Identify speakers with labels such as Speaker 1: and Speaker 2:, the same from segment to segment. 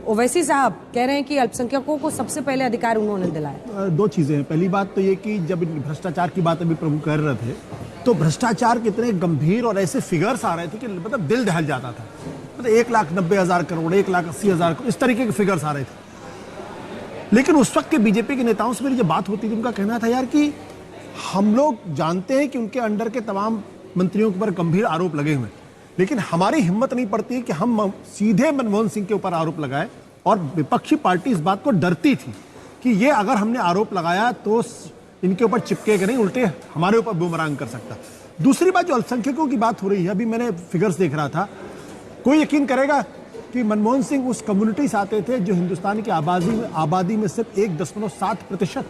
Speaker 1: ओवैसी साहब कह रहे हैं कि अल्पसंख्यकों को सबसे पहले अधिकार उन्होंने दिलाया।
Speaker 2: दो चीजें हैं। पहली बात तो ये कि जब भ्रष्टाचार की बात अभी प्रभु कर रहे थे तो भ्रष्टाचार के इतने गंभीर और ऐसे फिगर्स आ रहे थे कि मतलब दिल दहल जाता था। मतलब 1,90,000 करोड़, 1,80,000 करोड़, इस तरीके के फिगर्स आ रहे थे। लेकिन उस वक्त के बीजेपी के नेताओं से मेरी जब बात होती थी, उनका कहना था यार कि हम लोग जानते हैं कि उनके अंडर के तमाम मंत्रियों के ऊपर गंभीर आरोप लगे हुए हैं, लेकिन हमारी हिम्मत नहीं पड़ती कि हम सीधे मनमोहन सिंह के ऊपर आरोप लगाए। और विपक्षी पार्टी इस बात को डरती थी कि ये अगर हमने आरोप लगाया तो इनके ऊपर चिपकेगा नहीं, उल्टे हमारे ऊपर बुमरांग कर सकता। दूसरी बात, जो अल्पसंख्यकों की बात हो रही है, अभी मैंने फिगर्स देख रहा था, कोई यकीन करेगा कि मनमोहन सिंह उस कम्युनिटी से आते थे जो हिंदुस्तान की आबादी में सिर्फ 1.7%।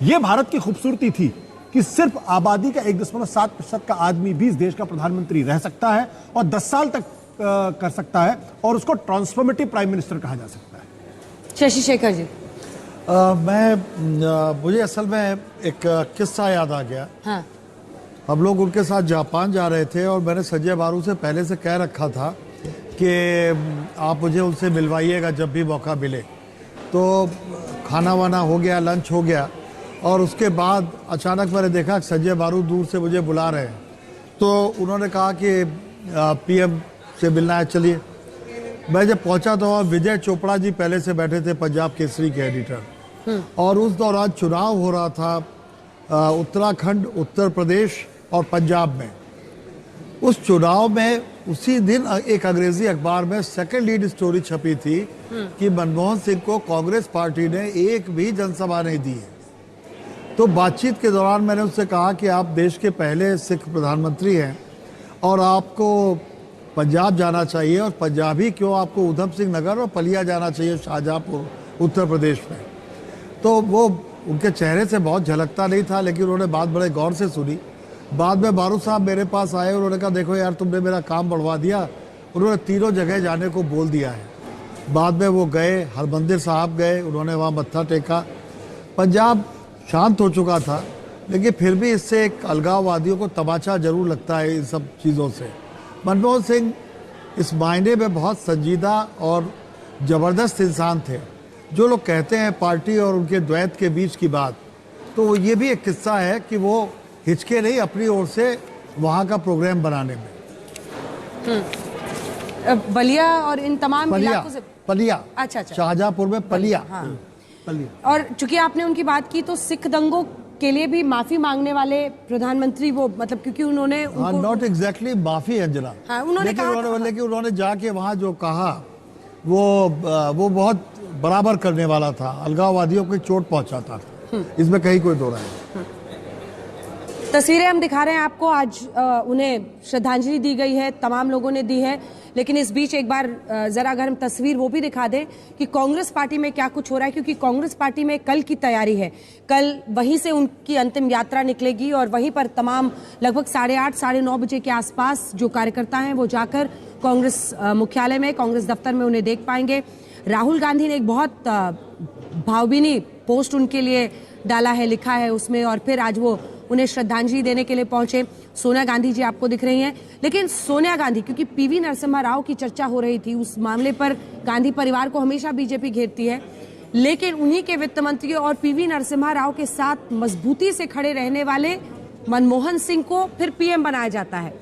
Speaker 2: यह भारत की खूबसूरती थी कि सिर्फ आबादी का 1.7% का आदमी भी इस देश का प्रधानमंत्री रह सकता है और 10 साल तक कर सकता है, और उसको ट्रांसफॉर्मेटिव प्राइम मिनिस्टर कहा जा सकता है।
Speaker 1: शशि शेखर जी,
Speaker 3: मुझे असल में एक किस्सा याद आ गया।
Speaker 1: हाँ।
Speaker 3: हम लोग उनके साथ जापान जा रहे थे और मैंने संजय बारू से पहले से कह रखा था कि आप मुझे उनसे मिलवाइएगा जब भी मौका मिले। तो खाना वाना हो गया, लंच हो गया, और उसके बाद अचानक मैंने देखा संजय बारू दूर से मुझे बुला रहे हैं। तो उन्होंने कहा कि पीएम से मिलना है, चलिए। मैं जब पहुंचा तो विजय चोपड़ा जी पहले से बैठे थे, पंजाब केसरी के एडिटर, और उस दौरान चुनाव हो रहा था उत्तराखंड, उत्तर प्रदेश और पंजाब में। उस चुनाव में उसी दिन एक अंग्रेजी अखबार में सेकंड लीड स्टोरी छपी थी कि मनमोहन सिंह को कांग्रेस पार्टी ने एक भी जनसभा नहीं दी है। तो बातचीत के दौरान मैंने उससे कहा कि आप देश के पहले सिख प्रधानमंत्री हैं और आपको पंजाब जाना चाहिए, और पंजाबी क्यों, आपको उधम सिंह नगर और पलिया जाना चाहिए, शाहजहांपुर उत्तर प्रदेश में। तो वो उनके चेहरे से बहुत झलकता नहीं था, लेकिन उन्होंने बात बड़े गौर से सुनी। बाद में बारू साहब मेरे पास आए, उन्होंने कहा देखो यार तुमने मेरा काम बढ़वा दिया। उन्होंने तीनों जगह जाने को बोल दिया है। बाद में वो गए, हरमंदिर साहब गए, उन्होंने वहाँ मत्था टेका। पंजाब शांत हो चुका था, लेकिन फिर भी इससे एक अलगाववादियों को तमाचा जरूर लगता है इन सब चीज़ों से। मनमोहन सिंह इस मायने में बहुत संजीदा और ज़बरदस्त इंसान थे। जो लोग कहते हैं पार्टी और उनके द्वैत के बीच की बात, तो ये भी एक किस्सा है कि वो हिचके नहीं अपनी ओर से वहाँ का प्रोग्राम बनाने में।
Speaker 1: बलिया और इन तमाम इलाकों से
Speaker 3: पलिया,
Speaker 1: अच्छा,
Speaker 3: शाहजहांपुर में पलिया।
Speaker 1: हाँ।
Speaker 2: पलिया।
Speaker 1: और चूंकि आपने उनकी बात की तो सिख दंगों के लिए भी माफी मांगने वाले प्रधानमंत्री वो, मतलब क्योंकि उन्होंने
Speaker 3: नॉट एग्जैक्टली माफी अंजना,
Speaker 1: हाँ, उन्होंने
Speaker 3: जाके वहाँ जो कहा वो बहुत बराबर करने वाला था, अलगाववादियों को चोट पहुंचाता था, इसमें कहीं कोई दो राय नहीं।
Speaker 1: तस्वीरें हम दिखा रहे हैं आपको। आज उन्हें श्रद्धांजलि दी गई है, तमाम लोगों ने दी है, लेकिन इस बीच एक बार जरा अगर हम तस्वीर वो भी दिखा दें कि कांग्रेस पार्टी में क्या कुछ हो रहा है, क्योंकि कांग्रेस पार्टी में कल की तैयारी है। कल वहीं से उनकी अंतिम यात्रा निकलेगी और वहीं पर तमाम लगभग 8:30 साढ़े 9 बजे के आसपास जो कार्यकर्ता हैं वो जाकर कांग्रेस मुख्यालय में, कांग्रेस दफ्तर में उन्हें देख पाएंगे। राहुल गांधी ने एक बहुत भावभीनी पोस्ट उनके लिए डाला है, लिखा है उसमें, और फिर आज वो उन्हें श्रद्धांजलि देने के लिए पहुंचे। सोनिया गांधी जी आपको दिख रही हैं, लेकिन सोनिया गांधी, क्योंकि पीवी नरसिम्हा राव की चर्चा हो रही थी, उस मामले पर गांधी परिवार को हमेशा बीजेपी घेरती है, लेकिन उन्हीं के वित्त मंत्री और पीवी नरसिम्हा राव के साथ मजबूती से खड़े रहने वाले मनमोहन सिंह को फिर पीएम बनाया जाता है।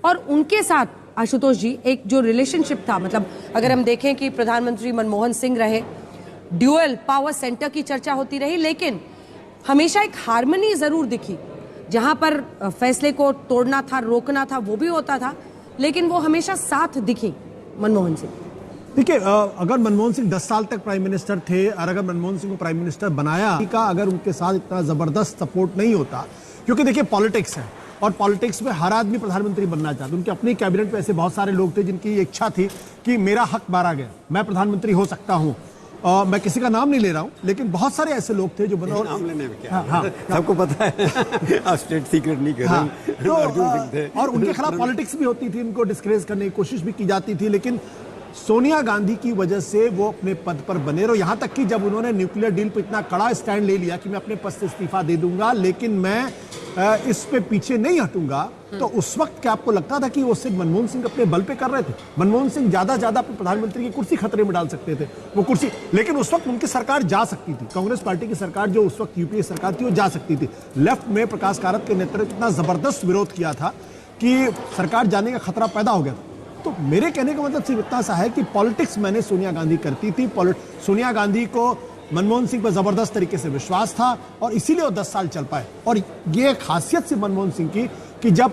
Speaker 1: और उनके साथ आशुतोष जी एक जो रिलेशनशिप था, मतलब अगर हम देखें कि प्रधानमंत्री मनमोहन सिंह रहे, ड्यूअल पावर सेंटर की चर्चा होती रही, लेकिन हमेशा एक हार्मनी जरूर दिखी। जहां पर फैसले को तोड़ना था, रोकना था, वो भी होता था, लेकिन वो हमेशा साथ दिखी मनमोहन सिंह।
Speaker 2: देखिए, अगर मनमोहन सिंह 10 साल तक प्राइम मिनिस्टर थे और अगर मनमोहन सिंह को प्राइम मिनिस्टर बनाया का, अगर उनके साथ इतना जबरदस्त सपोर्ट नहीं होता, क्योंकि देखिए पॉलिटिक्स है और पॉलिटिक्स में हर आदमी प्रधानमंत्री बनना चाहता है। उनके अपनी कैबिनेट में ऐसे बहुत सारे लोग थे जिनकी इच्छा थी कि मेरा हक मारा गया, मैं प्रधानमंत्री हो सकता हूं। मैं किसी का नाम नहीं ले रहा हूं, लेकिन बहुत सारे ऐसे लोग थे जो
Speaker 4: नाम लेने में क्या हाँ, सबको पता है आप स्टेट सीक्रेट नहीं कर रहे।
Speaker 2: तो अर्जुन सिंह थे और उनके खिलाफ पॉलिटिक्स भी होती थी, उनको डिस्क्रेज करने की कोशिश भी की जाती थी, लेकिन सोनिया गांधी की वजह से वो अपने पद पर बने रहे। यहां तक कि जब उन्होंने न्यूक्लियर डील पर इतना कड़ा स्टैंड ले लिया कि मैं अपने पद से इस्तीफा दे दूंगा, लेकिन मैं इस पे पीछे नहीं हटूंगा, तो उस वक्त क्या आपको लगता था कि वो सिर्फ मनमोहन सिंह अपने बल पे कर रहे थे? मनमोहन सिंह ज्यादा अपने प्रधानमंत्री की कुर्सी खतरे में डाल सकते थे, वो कुर्सी, लेकिन उस वक्त उनकी सरकार जा सकती थी, कांग्रेस पार्टी की सरकार जो उस वक्त यूपीए सरकार थी वो जा सकती थी। लेफ्ट में प्रकाश कारत के नेतृत्व में इतना जबरदस्त विरोध किया था कि सरकार जाने का खतरा पैदा हो गया था। तो मेरे कहने का मतलब सिर्फ इतना सा है कि पॉलिटिक्स मैंने सोनिया गांधी करती थी, सोनिया गांधी को मनमोहन सिंह पर जबरदस्त तरीके से विश्वास था और इसीलिए वो 10 साल चल पाए। और ये खासियत से मनमोहन सिंह की कि जब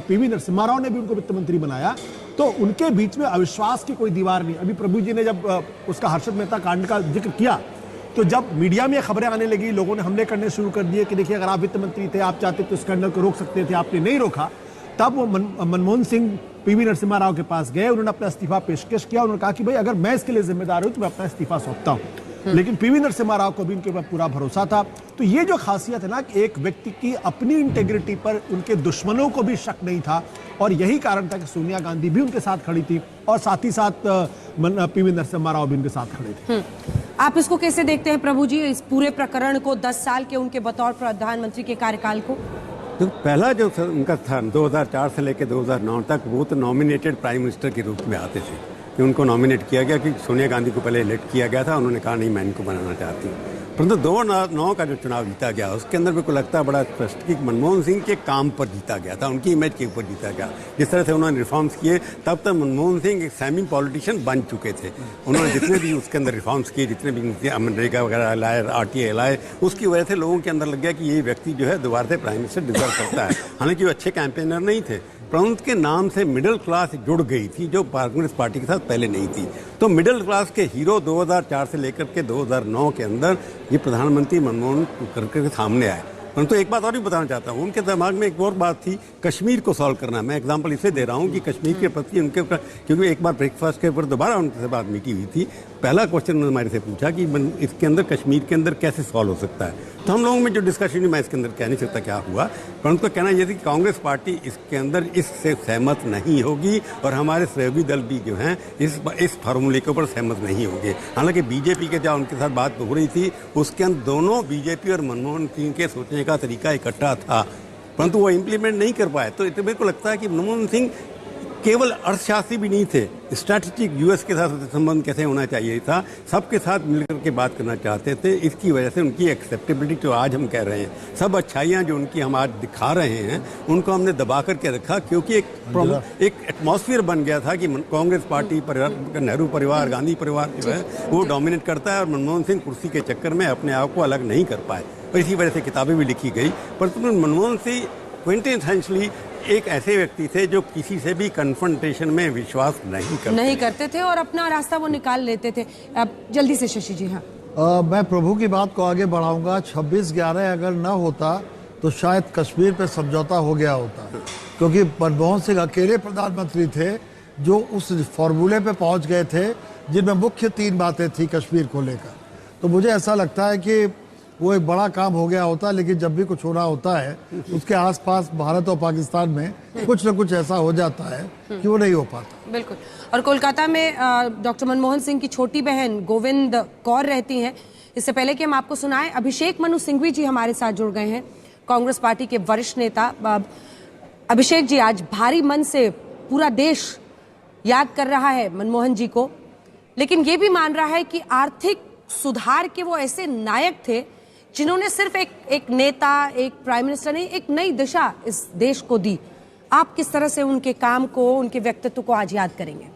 Speaker 2: पीवी नरसिम्हा राव ने भी उनको वित्त मंत्री बनाया तो उनके बीच में अविश्वास की कोई दीवार नहीं। अभी प्रभु जी ने जब उसका हर्षद मेहता कांड का जिक्र किया तो जब मीडिया में खबरें आने लगी, लोगों ने हमले करने शुरू कर दिए कि देखिए अगर आप वित्त मंत्री थे, आप चाहते तो स्कैंडल को रोक सकते थे, आपने नहीं रोका। तब वो मनमोहन सिंह पीवी नरसिम्हा राव के पास गए, उन्होंने अपना इस्तीफा पेशकश किया, उन्होंने कहा कि भाई अगर मैं इसके लिए जिम्मेदार हूं तो मैं अपना इस्तीफा सौंपता हूं। लेकिन पीवी नरसिम्हा राव को भी उनके ऊपर पूरा भरोसा था। तो ये जो खासियत है ना कि एक व्यक्ति की अपनी इंटेग्रिटी पर उनके दुश्मनों को भी शक नहीं था, और यही कारण था कि सोनिया गांधी भी उनके साथ खड़ी थी और साथ ही साथ पीवी नरसिम्हा राव भी उनके साथ खड़े थे।
Speaker 1: आप इसको कैसे देखते हैं प्रभु जी, इस पूरे प्रकरण को, 10 साल के उनके बतौर प्रधानमंत्री के कार्यकाल को?
Speaker 4: तो पहला जो उनका था 2004 से लेकर 2009 तक, वो तो नॉमिनेटेड प्राइम मिनिस्टर के रूप में आते थे कि उनको नॉमिनेट किया गया कि सोनिया गांधी को पहले इलेक्ट किया गया था, उन्होंने कहा नहीं मैं इनको बनाना चाहती हूँ। परंतु 2009 का जो चुनाव जीता गया उसके अंदर मेरे को लगता है बड़ा स्पष्ट कि मनमोहन सिंह के काम पर जीता गया था, उनकी इमेज के ऊपर जीता गया। जिस तरह से उन्होंने रिफॉर्म्स किए, तब तक मनमोहन सिंह एक सेमी पॉलिटिशियन बन चुके थे। उन्होंने जितने भी उसके अंदर रिफॉर्म्स किए, जितने भी मनरेगा वगैरह लाए, RTA लाए, उसकी वजह से लोगों के अंदर लग गया कि ये व्यक्ति जो है दोबारा से प्राइम मिनिस्टर डिजर्व करता है। हालांकि वो अच्छे कैंपेनर नहीं थे, परंतु उनके नाम से मिडिल क्लास जुड़ गई थी जो कांग्रेस पार्टी के साथ पहले नहीं थी। तो मिडिल क्लास के हीरो 2004 से लेकर के 2009 के अंदर ये प्रधानमंत्री मनमोहन करके सामने आए। परंतु एक बात और भी बताना चाहता हूँ, उनके दिमाग में एक और बात थी, कश्मीर को सॉल्व करना। मैं एग्जांपल इससे दे रहा हूँ कि कश्मीर के प्रति उनके, क्योंकि एक बार ब्रेकफास्ट के ऊपर दोबारा उनसे बात मीटी हुई थी, पहला क्वेश्चन उन्होंने हमारे से पूछा कि इसके अंदर कश्मीर के अंदर कैसे सॉल्व हो सकता है। तो हम लोगों में जो डिस्कशन, मैं इसके अंदर कह नहीं सकता क्या हुआ, पर उनका कहना यह था कि कांग्रेस पार्टी इसके अंदर इससे सहमत नहीं होगी और हमारे सहयोगी दल भी जो हैं इस फार्मूले के ऊपर सहमत नहीं होंगे। हालांकि बीजेपी के जहाँ उनके साथ बात हो रही थी उसके अंदर दोनों बीजेपी और मनमोहन सिंह के सोचने का तरीका इकट्ठा था, परंतु वो इम्प्लीमेंट नहीं कर पाए। तो मेरे को लगता है कि मनमोहन सिंह केवल अर्थशास्त्री भी नहीं थे, स्ट्रैटेजिक यूएस के साथ संबंध कैसे होना चाहिए था, सबके साथ मिलकर के बात करना चाहते थे। इसकी वजह से उनकी एक्सेप्टेबिलिटी जो आज हम कह रहे हैं, सब अच्छाइयाँ जो उनकी हम आज दिखा रहे हैं, उनको हमने दबा करके रखा, क्योंकि एक एटमॉस्फेयर बन गया था कि कांग्रेस पार्टी, नेहरू परिवार, गांधी परिवार जो है वो डोमिनेट करता है और मनमोहन सिंह कुर्सी के चक्कर में अपने आप को अलग नहीं कर पाए। और इसी वजह से किताबें भी लिखी गई। पर मनमोहन सिंह क्विंटेंशनली एक ऐसे व्यक्ति थे जो किसी से भी कन्फ्रंटेशन में विश्वास नहीं करते
Speaker 1: थे और अपना रास्ता वो निकाल लेते थे। अब जल्दी से शशि जी। हाँ,
Speaker 3: मैं प्रभु की बात को आगे बढ़ाऊंगा। 26/11 अगर न होता तो शायद कश्मीर पे समझौता हो गया होता, क्योंकि मनमोहन सिंह अकेले प्रधानमंत्री थे जो उस फॉर्मूले पे पहुंच गए थे जिनमें मुख्य 3 बातें थी कश्मीर को लेकर। तो मुझे ऐसा लगता है कि वो एक बड़ा काम हो गया होता, लेकिन जब भी कुछ होना होता है उसके आसपास भारत और पाकिस्तान में कुछ न कुछ ऐसा हो जाता है कि वो नहीं हो पाता।
Speaker 1: बिल्कुल। और कोलकाता में डॉक्टर मनमोहन सिंह की छोटी बहन गोविंद कौर रहती हैं। इससे पहले कि हम आपको सुनाएं, अभिषेक मनु सिंघवी जी हमारे साथ जुड़ गए हैं, कांग्रेस पार्टी के वरिष्ठ नेता। अभिषेक जी, आज भारी मन से पूरा देश याद कर रहा है मनमोहन जी को, लेकिन ये भी मान रहा है कि आर्थिक सुधार के वो ऐसे नायक थे जिन्होंने सिर्फ एक नेता, एक प्राइम मिनिस्टर नहीं, एक नई दिशा इस देश को दी। आप किस तरह से उनके काम को, उनके व्यक्तित्व को आज याद करेंगे?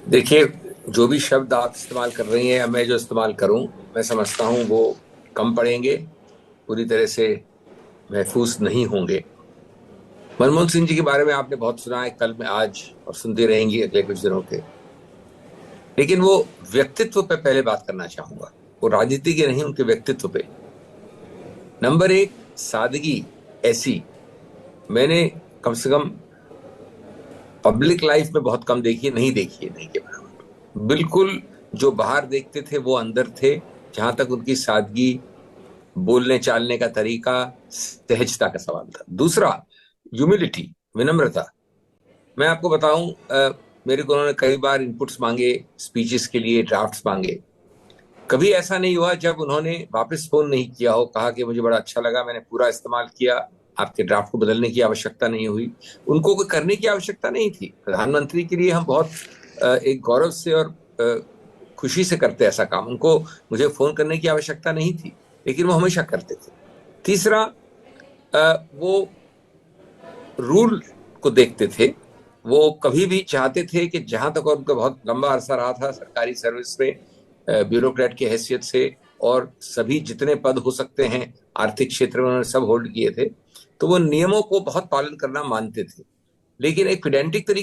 Speaker 5: देखिए, जो भी शब्द आप इस्तेमाल कर रही हैं या मैं जो इस्तेमाल करूं, मैं समझता हूं वो कम पड़ेंगे, पूरी तरह से महफूज नहीं होंगे। मनमोहन सिंह जी के बारे में आपने बहुत सुना है, कल में, आज, और सुनती रहेंगी अगले कुछ दिनों के। लेकिन वो व्यक्तित्व पे पहले बात करना चाहूंगा, वो राजनीति के नहीं, उनके व्यक्तित्व पे। नंबर 1, सादगी ऐसी मैंने कम से कम पब्लिक लाइफ में बहुत कम देखी है, नहीं देखी है, नहीं के बराबर। बिल्कुल जो बाहर देखते थे वो अंदर थे, जहां तक उनकी सादगी, बोलने चालने का तरीका, सहजता का सवाल था। दूसरा, ह्यूमिलिटी, विनम्रता। मैं आपको बताऊं, मेरे को उन्होंने कई बार इनपुट्स मांगे, स्पीचेस के लिए ड्राफ्ट्स मांगे, कभी ऐसा नहीं हुआ जब उन्होंने वापस फोन नहीं किया हो, कहा कि मुझे बड़ा अच्छा लगा, मैंने पूरा इस्तेमाल किया, आपके ड्राफ्ट को बदलने की आवश्यकता नहीं हुई। उनको कोई करने की आवश्यकता नहीं थी। प्रधानमंत्री के लिए हम बहुत एक गौरव से और खुशी से करते ऐसा काम। उनको मुझे फोन करने की आवश्यकता नहीं थी, लेकिन वो हमेशा करते थे। तीसरा, वो रूल को देखते थे। वो कभी भी चाहते थे कि जहां तक उनका बहुत लंबा अरसा रहा था सरकारी सर्विस में ब्यूरोक्रेट की हैसियत से, और सभी जितने पद हो सकते हैं आर्थिक क्षेत्र में उन्होंने सब होल्ड किए थे, तो वो नियमों को बहुत पालन करना मानते थे, लेकिन एक पेडेंटिक तरीके